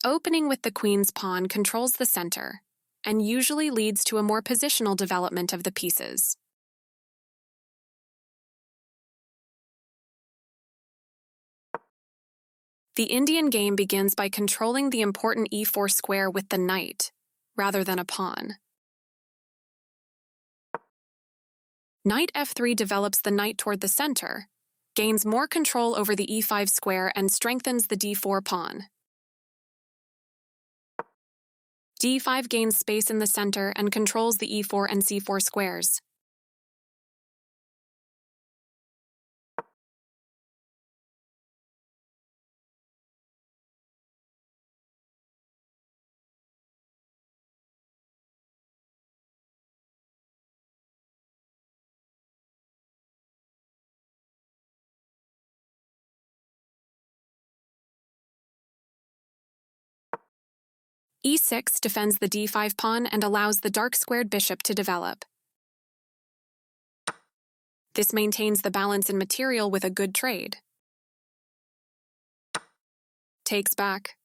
Opening with the queen's pawn controls the center, and usually leads to a more positional development of the pieces. The Indian game begins by controlling the important e4 square with the knight, rather than a pawn. Knight f3 develops the knight toward the center, gains more control over the e5 square, and strengthens the d4 pawn. d5 gains space in the center and controls the e4 and c4 squares. e6 defends the d5 pawn and allows the dark-squared bishop to develop. This maintains the balance in material with a good trade. Takes back.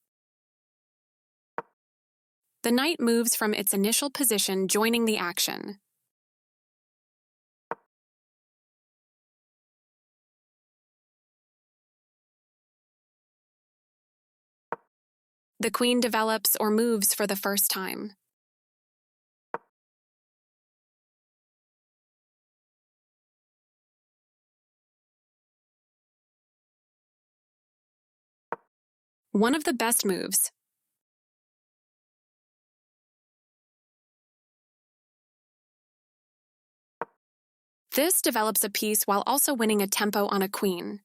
The knight moves from its initial position, joining the action. The queen develops or moves for the first time. One of the best moves. This develops a piece while also winning a tempo on a queen.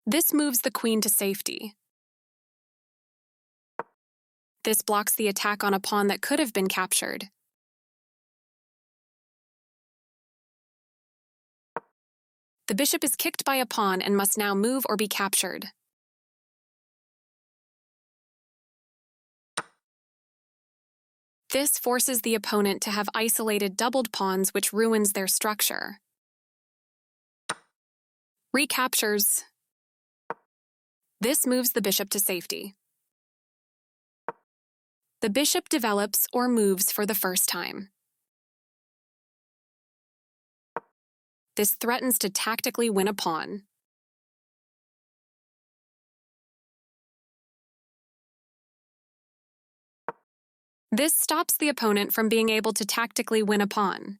This moves the queen to safety. This blocks the attack on a pawn that could have been captured. The bishop is kicked by a pawn and must now move or be captured. This forces the opponent to have isolated doubled pawns, which ruins their structure. Recaptures. This moves the bishop to safety. The bishop develops or moves for the first time. This threatens to tactically win a pawn. This stops the opponent from being able to tactically win a pawn.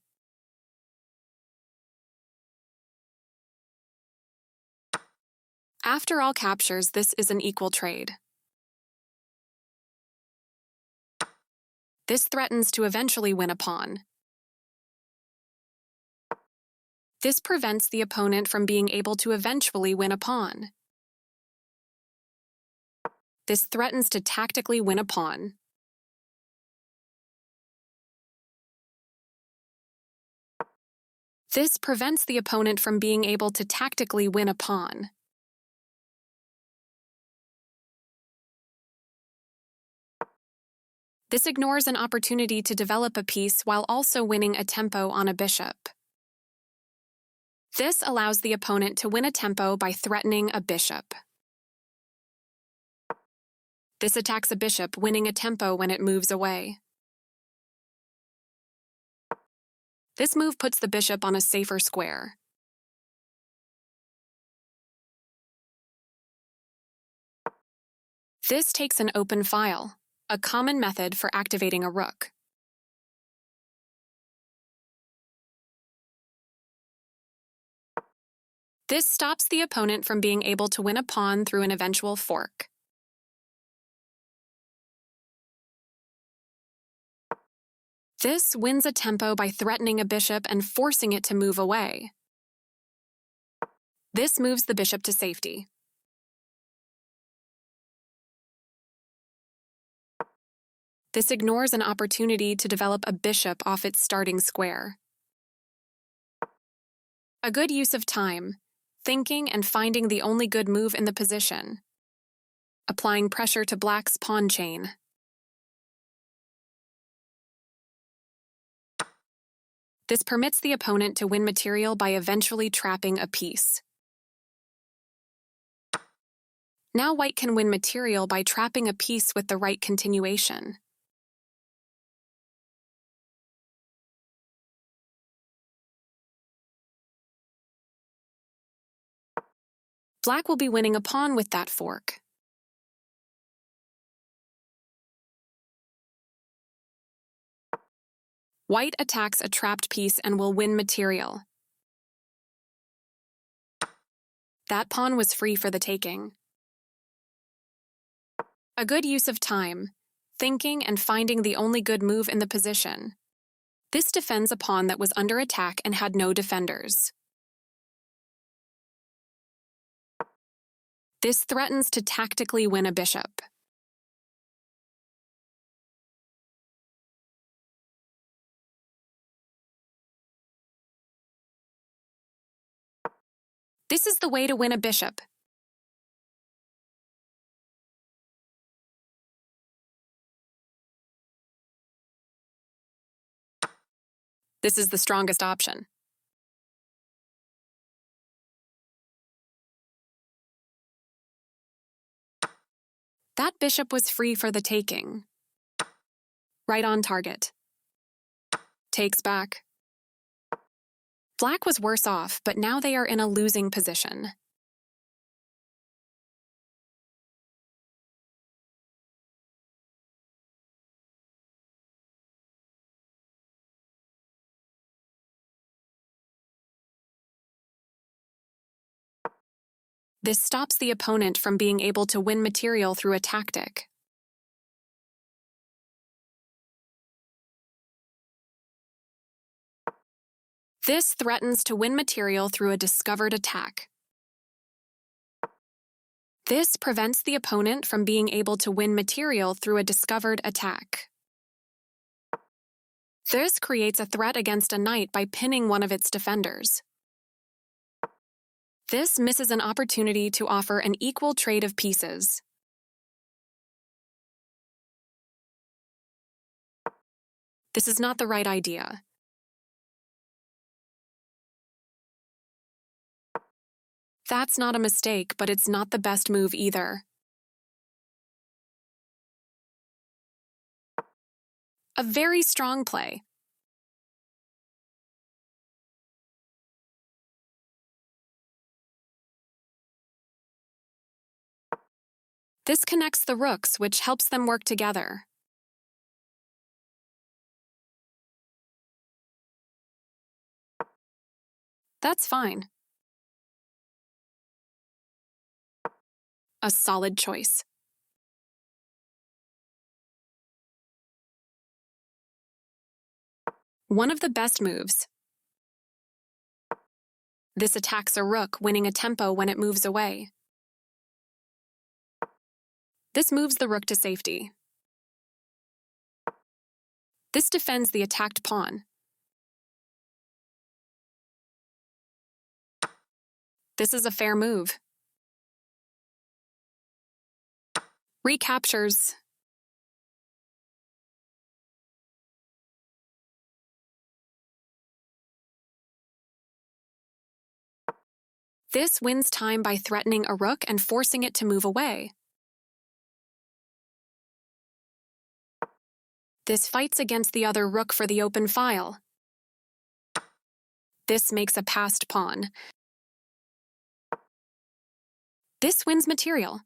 After all captures, this is an equal trade. This threatens to eventually win a pawn. This prevents the opponent from being able to eventually win a pawn. This threatens to tactically win a pawn. This prevents the opponent from being able to tactically win a pawn. This ignores an opportunity to develop a piece while also winning a tempo on a bishop. This allows the opponent to win a tempo by threatening a bishop. This attacks a bishop, winning a tempo when it moves away. This move puts the bishop on a safer square. This takes an open file, a common method for activating a rook. This stops the opponent from being able to win a pawn through an eventual fork. This wins a tempo by threatening a bishop and forcing it to move away. This moves the bishop to safety. This ignores an opportunity to develop a bishop off its starting square. A good use of time, thinking and finding the only good move in the position. Applying pressure to black's pawn chain. This permits the opponent to win material by eventually trapping a piece. Now white can win material by trapping a piece with the right continuation. Black will be winning a pawn with that fork. White attacks a trapped piece and will win material. That pawn was free for the taking. A good use of time, thinking and finding the only good move in the position. This defends a pawn that was under attack and had no defenders. This threatens to tactically win a bishop. This is the way to win a bishop. This is the strongest option. That bishop was free for the taking. Right on target. Takes back. Black was worse off, but now they are in a losing position. This stops the opponent from being able to win material through a tactic. This threatens to win material through a discovered attack. This prevents the opponent from being able to win material through a discovered attack. This creates a threat against a knight by pinning one of its defenders. This misses an opportunity to offer an equal trade of pieces. This is not the right idea. That's not a mistake, but it's not the best move either. A very strong play. This connects the rooks, which helps them work together. That's fine. A solid choice. One of the best moves. This attacks a rook, winning a tempo when it moves away. This moves the rook to safety. This defends the attacked pawn. This is a fair move. Recaptures. This wins time by threatening a rook and forcing it to move away. This fights against the other rook for the open file. This makes a passed pawn. This wins material.